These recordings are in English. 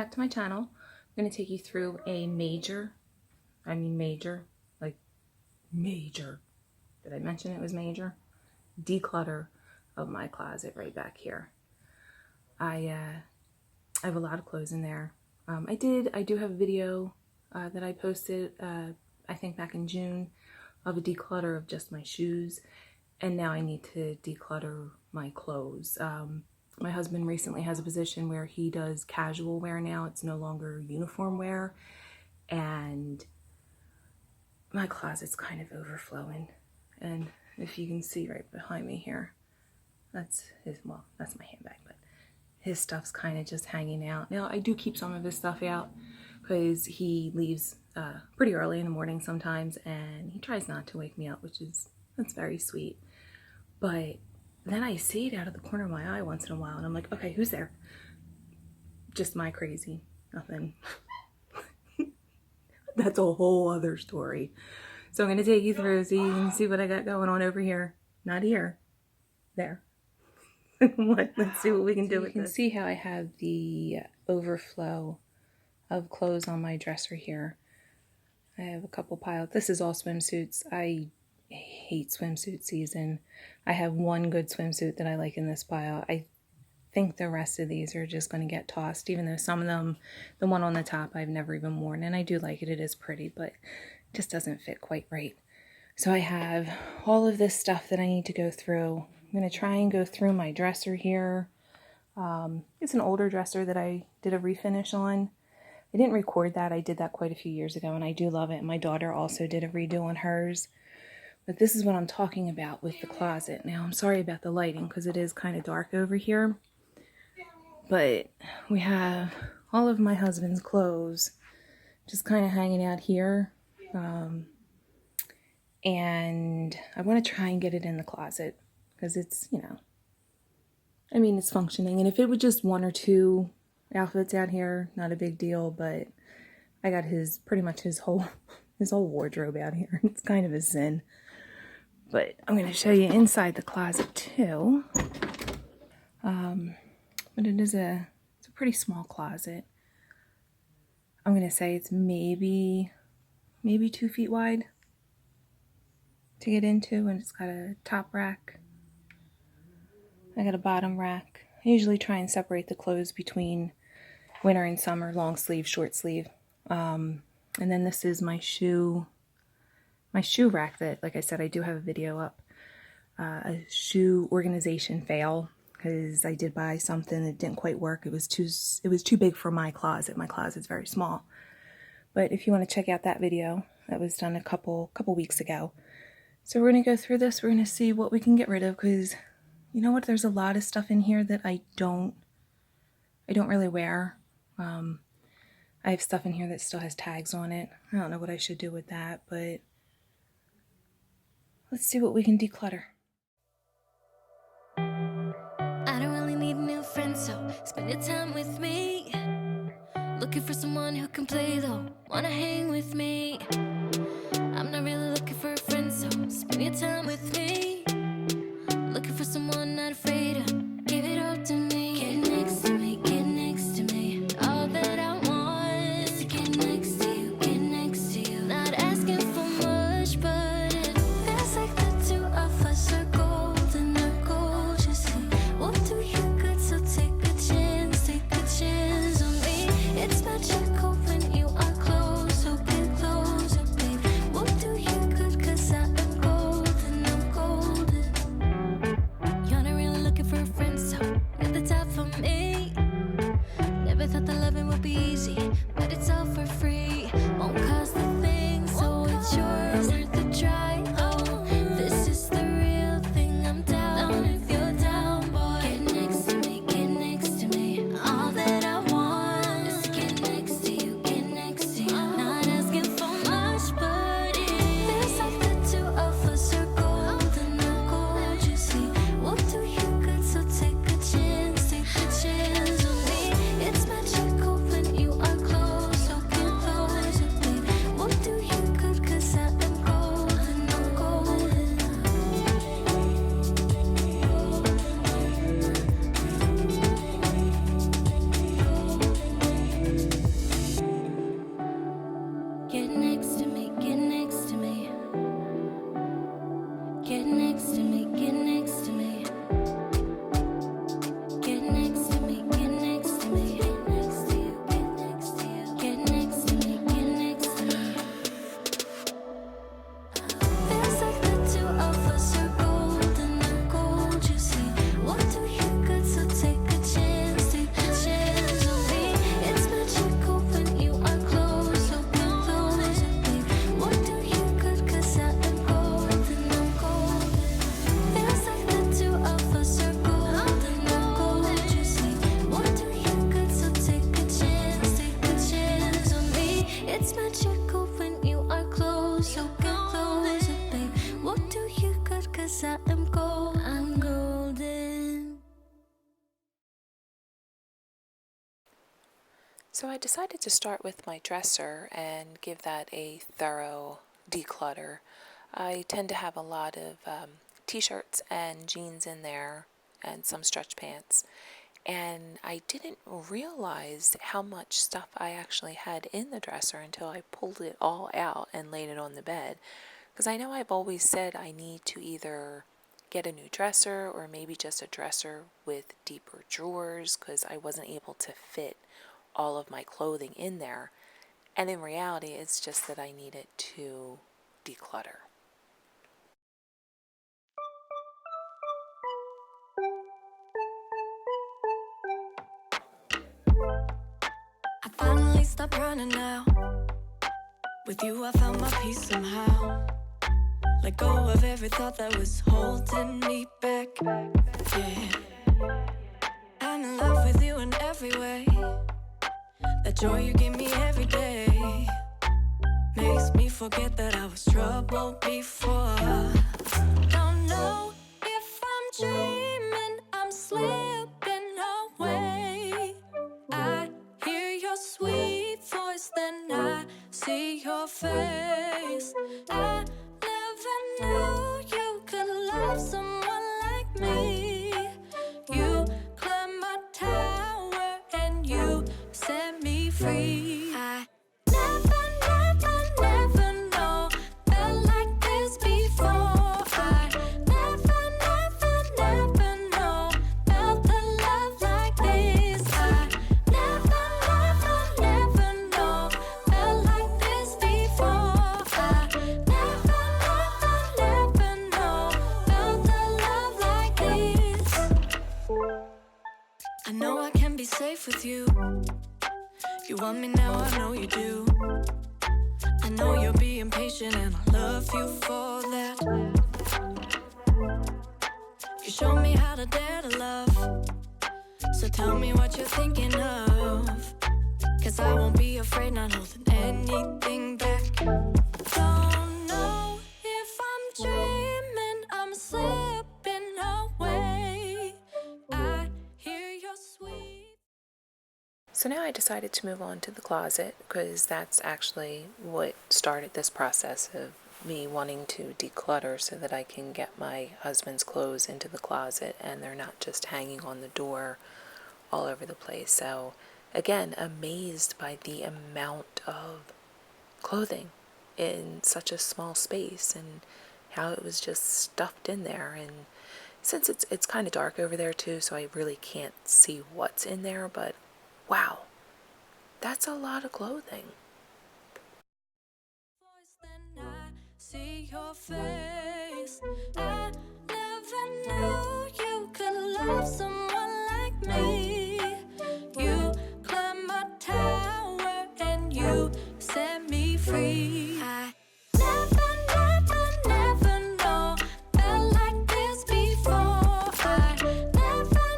back to my channel. I'm going to take you through a major, like major, did I mention it was major? Declutter of my closet right back here. I have a lot of clothes in there. I do have a video that I posted, I think back in June, of a declutter of just my shoes. And now I need to declutter my clothes. My husband recently has a position where he does casual wear now. It's no longer uniform wear. And my closet's kind of overflowing. And if you can see right behind me here, that's his, well, that's my handbag, but his stuff's kind of just hanging out. Now, I do keep some of his stuff out because he leaves pretty early in the morning sometimes, and he tries not to wake me up, that's very sweet. But then I see it out of the corner of my eye once in a while, and I'm like, okay, who's there? Just my crazy, nothing. That's a whole other story. So I'm going to take you through so you can see what I got going on over here. Not here. There. Let's see what we can do with this. You can see how I have the overflow of clothes on my dresser here. I have a couple piled. This is all swimsuits. I hate swimsuit season. I have one good swimsuit that I like in this pile. I think the rest of these are just going to get tossed, even though some of them, the one on the top, I've never even worn, and I do like it. It is pretty, but it just doesn't fit quite right. So I have all of this stuff that I need to go through. I'm going to try and go through my dresser here. It's an older dresser that I did a refinish on. I didn't record that. I did that quite a few years ago, and I do love it. My daughter also did a redo on hers. But this is what I'm talking about with the closet. Now, I'm sorry about the lighting because it is kind of dark over here. But we have all of my husband's clothes just kind of hanging out here. And I want to try and get it in the closet because it's, you know, I mean, it's functioning. And if it was just one or two outfits out here, not a big deal. But I got pretty much his whole wardrobe out here. It's kind of a sin. But I'm going to show you inside the closet too. But it's a pretty small closet. I'm going to say it's maybe 2 feet wide to get into, and it's got a top rack. I got a bottom rack. I usually try and separate the clothes between winter and summer, long sleeve, short sleeve. And then this is my shoe rack that, like I said, I do have a video up. A shoe organization fail, because I did buy something that didn't quite work. It was too big for my closet. My closet's very small. But if you want to check out that video, that was done a couple weeks ago. So we're going to go through this. We're going to see what we can get rid of, because you know what? There's a lot of stuff in here that I don't really wear. I have stuff in here that still has tags on it. I don't know what I should do with that, but let's see what we can declutter. I don't really need new friends, so spend your time with me. Looking for someone who can play though, wanna hang with me. I'm not really looking for a friend, so spend your time with me. Looking for someone not afraid to give it all to me. Get next to me, get next to me. All that I want is to get next to you, get next to you. Not asking for much, but it feels like the two of us are golden or gold. You see, we'll do you good, so take a chance on me. It's magical when you are close, so get closer, babe. 'cause I am gold. I'm golden. So I decided to start with my dresser and give that a thorough declutter. I tend to have a lot of t-shirts and jeans in there and some stretch pants. And I didn't realize how much stuff I actually had in the dresser until I pulled it all out and laid it on the bed. Because I know I've always said I need to either get a new dresser or maybe just a dresser with deeper drawers because I wasn't able to fit all of my clothing in there. And in reality, it's just that I needed to declutter. I finally stopped running now. With you, I found my peace somehow. Let go of every thought that was holding me back. Yeah, I'm in love with you in every way. That joy you give me every day makes me forget that I was troubled before. Don't know if I'm dreaming, I'm slipping away. I hear your sweet voice, then I see your face. I never knew you could love someone like me. You climbed my tower and you set me free. I never know felt like this before. I never know felt the love like this. I never know felt like this before. I never know felt the love like this. I know I can be safe with you. You want me now, I know you do. I know you're being patient and I love you for that. You show me how to dare to love. So tell me what you're thinking of. 'Cause I won't be afraid, not holding anything back. Don't know if I'm dreaming, I'm slipping away. I hear your sweet. So now I decided to move on to the closet because that's actually what started this process of me wanting to declutter so that I can get my husband's clothes into the closet and they're not just hanging on the door all over the place. So again, amazed by the amount of clothing in such a small space and how it was just stuffed in there. And since it's kind of dark over there too, so I really can't see what's in there, but wow, that's a lot of clothing. Then I see your face. I never knew you could love someone like me. You climbed my tower and you set me free. I never know felt like this before. I never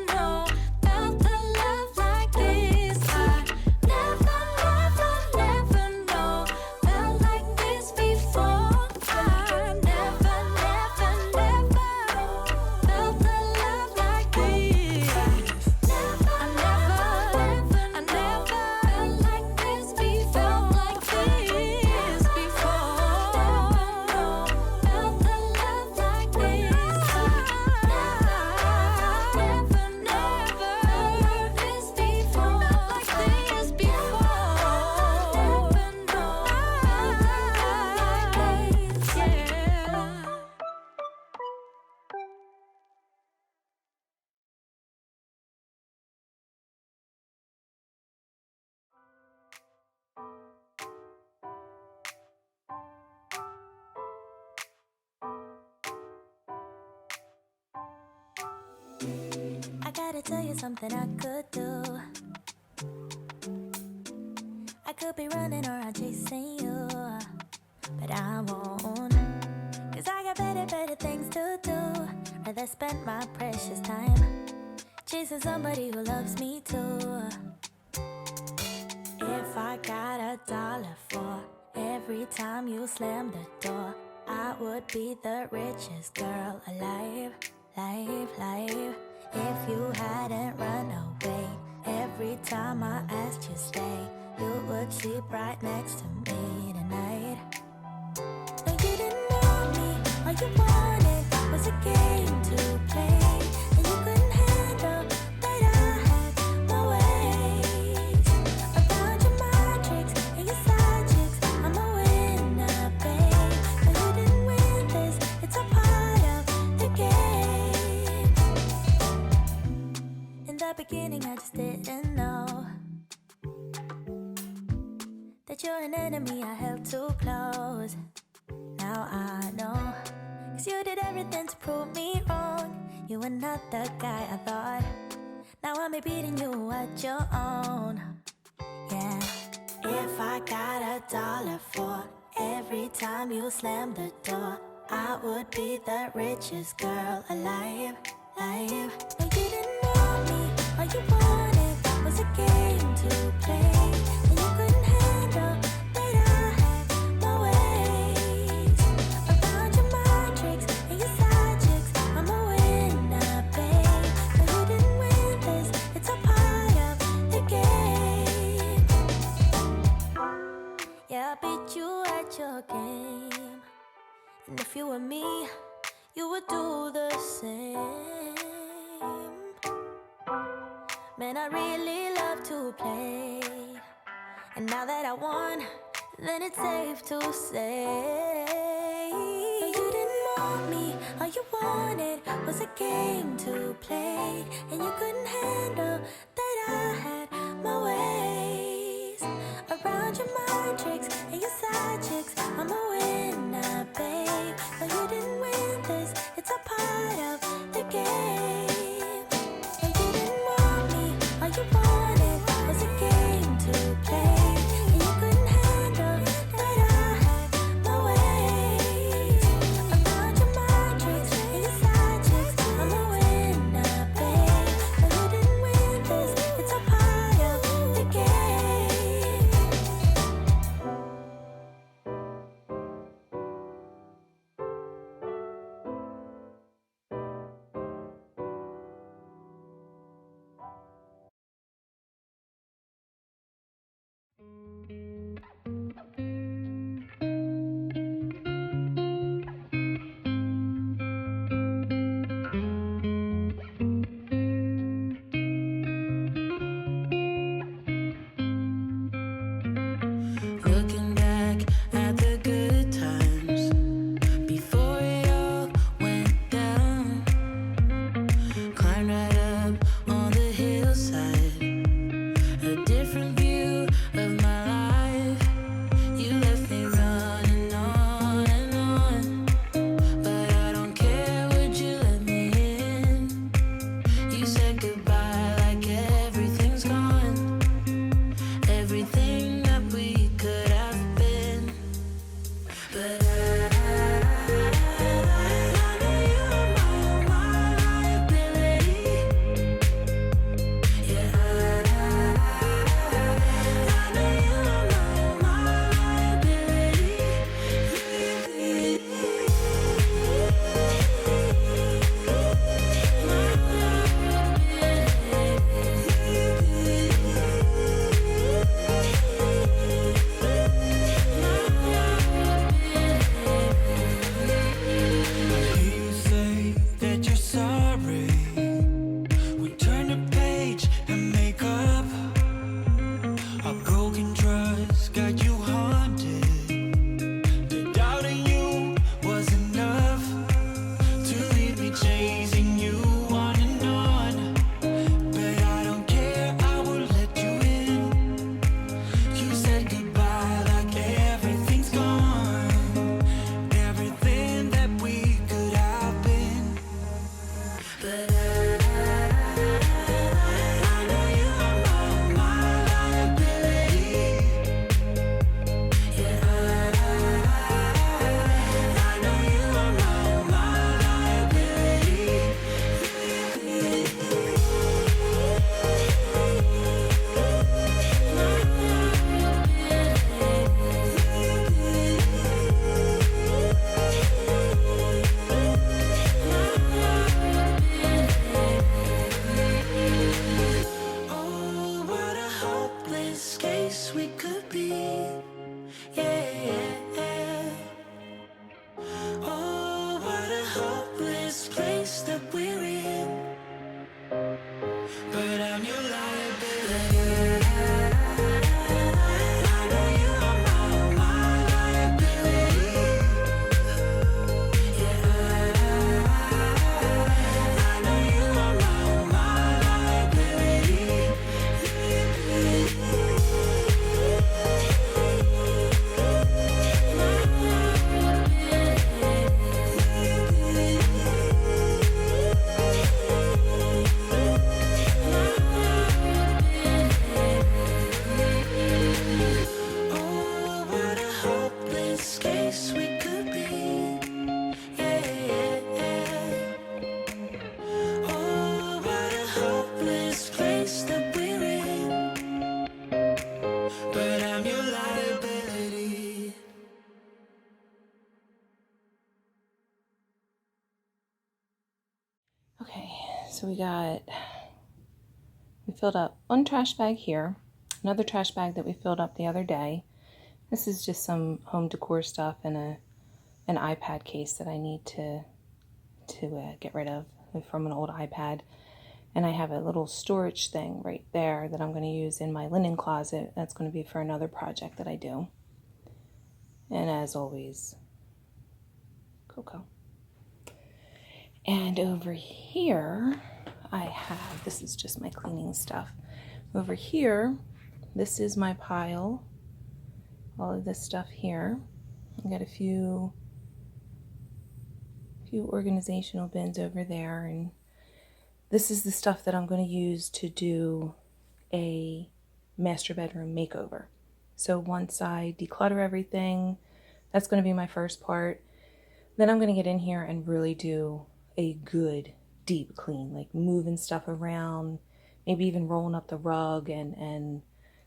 know felt the love like this. I never know felt like this before. I never felt the love like this. I never felt like this before. Felt the love like this. Never this before. Like this before. Yeah. I gotta tell you something I could do. I could be running around chasing you, but I won't. 'Cause I got better things to do. Rather spend my precious time chasing somebody who loves me too. If I got $1 for every time you slam the door, I would be the richest girl alive, life. If you hadn't run away, every time I asked you stay, you would sleep right next to me tonight. No, you didn't want me, all you wanted was a game to play, and you couldn't handle that I had my ways. Around your mind tricks and your side chicks, I'm a winner, babe. No, you didn't win this, it's a part of the game. In the beginning I just didn't know that you're an enemy I held too close. Now I know, 'cause you did everything to prove me wrong. You were not the guy I thought. Now I'm beating you at your own. Yeah. If I got $1 for every time you slam the door, I would be the richest girl alive, life. No, you didn't want me, all you wanted was a game to play, and you couldn't handle that I had my ways. Around your mind tricks and your side chicks, I'm a winner, babe. No, you didn't win this, it's a part of the game. Yeah, I beat you at your game, and if you were me, you would do the same. Man, I really love to play, and now that I won, then it's safe to say, no, you didn't want me, all you wanted was a game to play, and you couldn't handle that I had my ways. Around your mind tricks and your side chicks, I'm a winner, babe. No, you didn't win this, it's a part of the game. No, you didn't want me, all you wanted was a game to play, and you couldn't handle that I had my ways. Around your mind tricks and your side chicks, I'm a winner, babe. No, you didn't win this, it's a part of the game. Looking back at the good times before it all went down. Climbed right up on the hillside, a different view of my life. You left me running on and on, but I don't care, would you let me in? You said goodbye like everything's gone, everything that we could have been. But I know you are my liability. Yeah, I know you are my liability. hopeless place that we're in, but I'm your liability. I know you are my liability. Yeah, I know you are my liability. Oh, what a hopeless case we could be. Yeah. Oh, what a hopeless place that we're in, but I'm your liability. Okay, so we filled up one trash bag here, another trash bag that we filled up the other day. This is just some home decor stuff and an iPad case that I need to get rid of from an old iPad. And I have a little storage thing right there that I'm going to use in my linen closet. That's going to be for another project that I do. And as always, Coco. And over here, I have, this is just my cleaning stuff. Over here, this is my pile. All of this stuff here. I got a few organizational bins over there, and this is the stuff that I'm going to use to do a master bedroom makeover. So once I declutter everything, that's going to be my first part. Then I'm going to get in here and really do a good deep clean, like moving stuff around, maybe even rolling up the rug and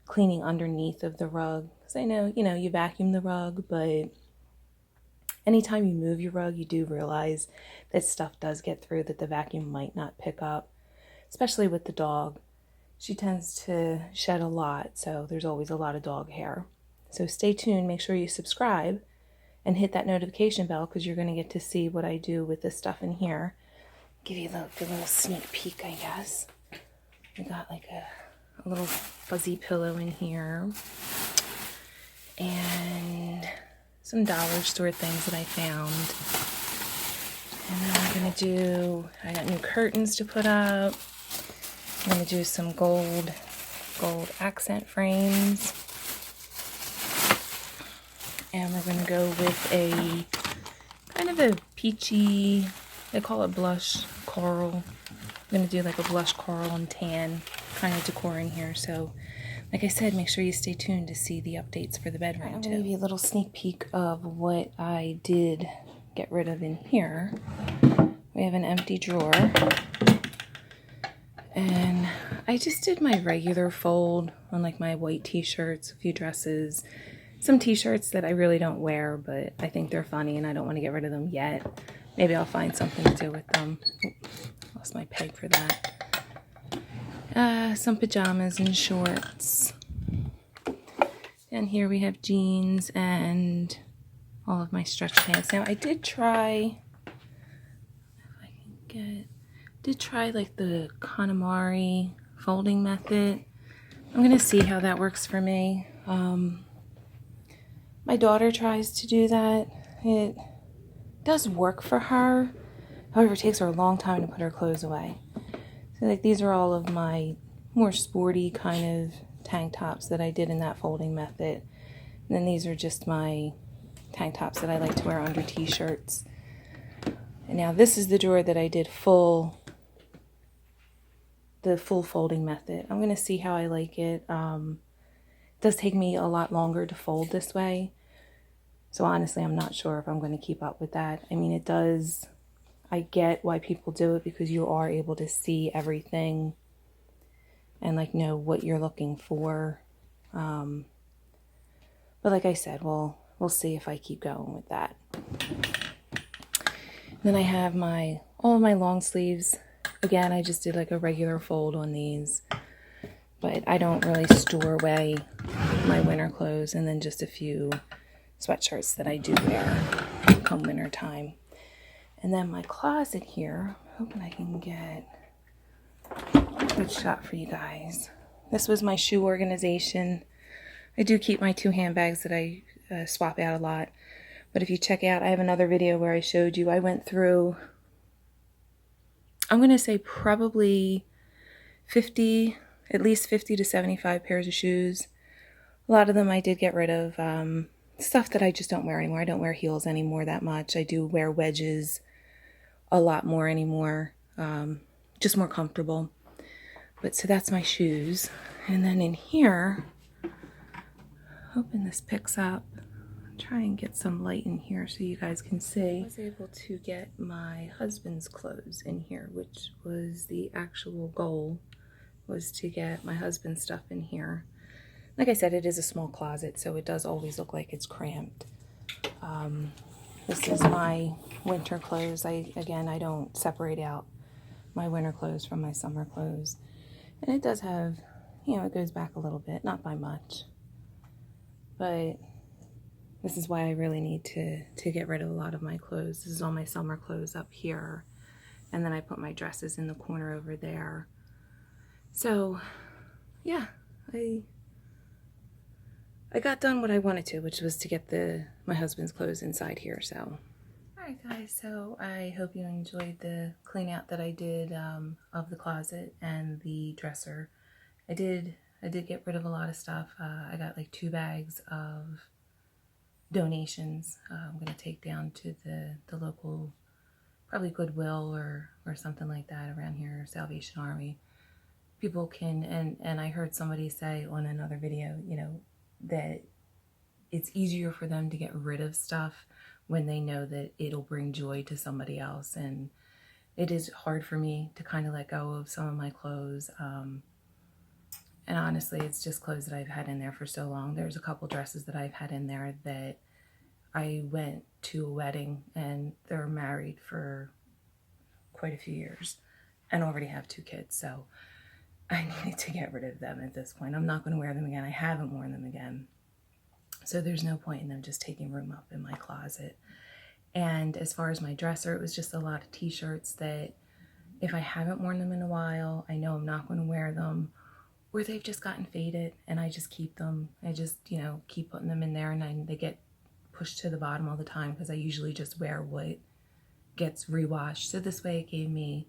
cleaning underneath of the rug. Because I know, you vacuum the rug, but anytime you move your rug, you do realize that stuff does get through that the vacuum might not pick up, especially with the dog. She tends to shed a lot, so there's always a lot of dog hair. So stay tuned, make sure you subscribe and hit that notification bell because you're going to get to see what I do with this stuff in here. Give you a little sneak peek, I guess. We got like a little fuzzy pillow in here. And some dollar store things that I found. And then I got new curtains to put up. I'm going to do some gold accent frames. And we're going to go with a kind of a peachy, they call it blush coral. I'm going to do like a blush coral and tan kind of decor in here. So like I said, make sure you stay tuned to see the updates for the bedroom too. I'm going to give you a little sneak peek of what I did get rid of in here. We have an empty drawer. And I just did my regular fold on like my white t-shirts, a few dresses, some t-shirts that I really don't wear, but I think they're funny and I don't want to get rid of them yet. Maybe I'll find something to do with them. Lost my peg for that. Some pajamas and shorts. And here we have jeans and all of my stretch pants. Now I did try, like the Kanamari folding method. I'm going to see how that works for me. My daughter tries to do that. It does work for her. However, it takes her a long time to put her clothes away. So like these are all of my more sporty kind of tank tops that I did in that folding method. And then these are just my tank tops that I like to wear under t-shirts. And now this is the drawer that I did the full folding method. I'm going to see how I like it. It does take me a lot longer to fold this way. So honestly, I'm not sure if I'm going to keep up with that. I mean, it does, I get why people do it because you are able to see everything and like know what you're looking for. But like I said, we'll see if I keep going with that. Then I have all of my long sleeves. Again, I just did like a regular fold on these, but I don't really store away my winter clothes, and then just a few sweatshirts that I do wear come winter time. And then my closet here, hoping I can get a good shot for you guys. This was my shoe organization. I do keep my 2 handbags that I swap out a lot. But if you check out, I have another video where I showed you, I went through, I'm going to say probably 50, at least 50 to 75 pairs of shoes. A lot of them I did get rid of. Stuff that I just don't wear anymore. I don't wear heels anymore that much. I do wear wedges a lot more anymore. Just more comfortable. But so that's my shoes. And then in here, hoping this picks up. Try and get some light in here so you guys can see. I was able to get my husband's clothes in here, which was the actual goal, was to get my husband's stuff in here. Like I said, it is a small closet, so it does always look like it's cramped. This is my winter clothes. I don't separate out my winter clothes from my summer clothes. And it does have, you know, it goes back a little bit, not by much. But this is why I really need to get rid of a lot of my clothes. This is all my summer clothes up here. And then I put my dresses in the corner over there. So, yeah, I got done what I wanted to, which was to get my husband's clothes inside here, so. Alright guys, so I hope you enjoyed the clean out that I did of the closet and the dresser. I did get rid of a lot of stuff. I got like 2 bags of donations. I'm going to take down to the local, probably Goodwill or something like that around here, Salvation Army. People can, and I heard somebody say on another video, you know, that it's easier for them to get rid of stuff when they know that it'll bring joy to somebody else. And it is hard for me to kind of let go of some of my clothes. And honestly, it's just clothes that I've had in there for so long. There's a couple dresses that I've had in there that I went to a wedding and they're married for quite a few years and already have 2 kids. So I needed to get rid of them at this point. I'm not going to wear them again. I haven't worn them again. So there's no point in them just taking room up in my closet. And as far as my dresser, it was just a lot of t-shirts that if I haven't worn them in a while, I know I'm not going to wear them, or they've just gotten faded and I just keep them. I just, you know, keep putting them in there, and they get pushed to the bottom all the time because I usually just wear what gets rewashed. So this way it gave me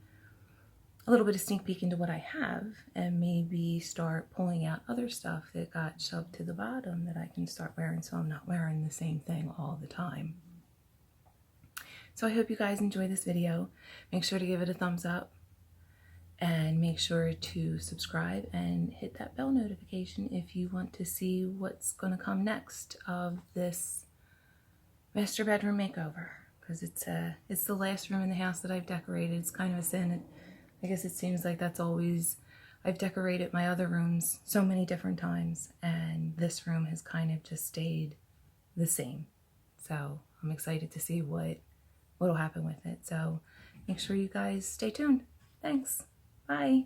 a little bit of sneak peek into what I have, and maybe start pulling out other stuff that got shoved to the bottom that I can start wearing, so I'm not wearing the same thing all the time. So I hope you guys enjoy this video. Make sure to give it a thumbs up and make sure to subscribe and hit that bell notification if you want to see what's going to come next of this master bedroom makeover, because it's the last room in the house that I've decorated. It's kind of a sin. I guess it seems like that's always, I've decorated my other rooms so many different times, and this room has kind of just stayed the same. So I'm excited to see what'll happen with it. So make sure you guys stay tuned. Thanks. Bye.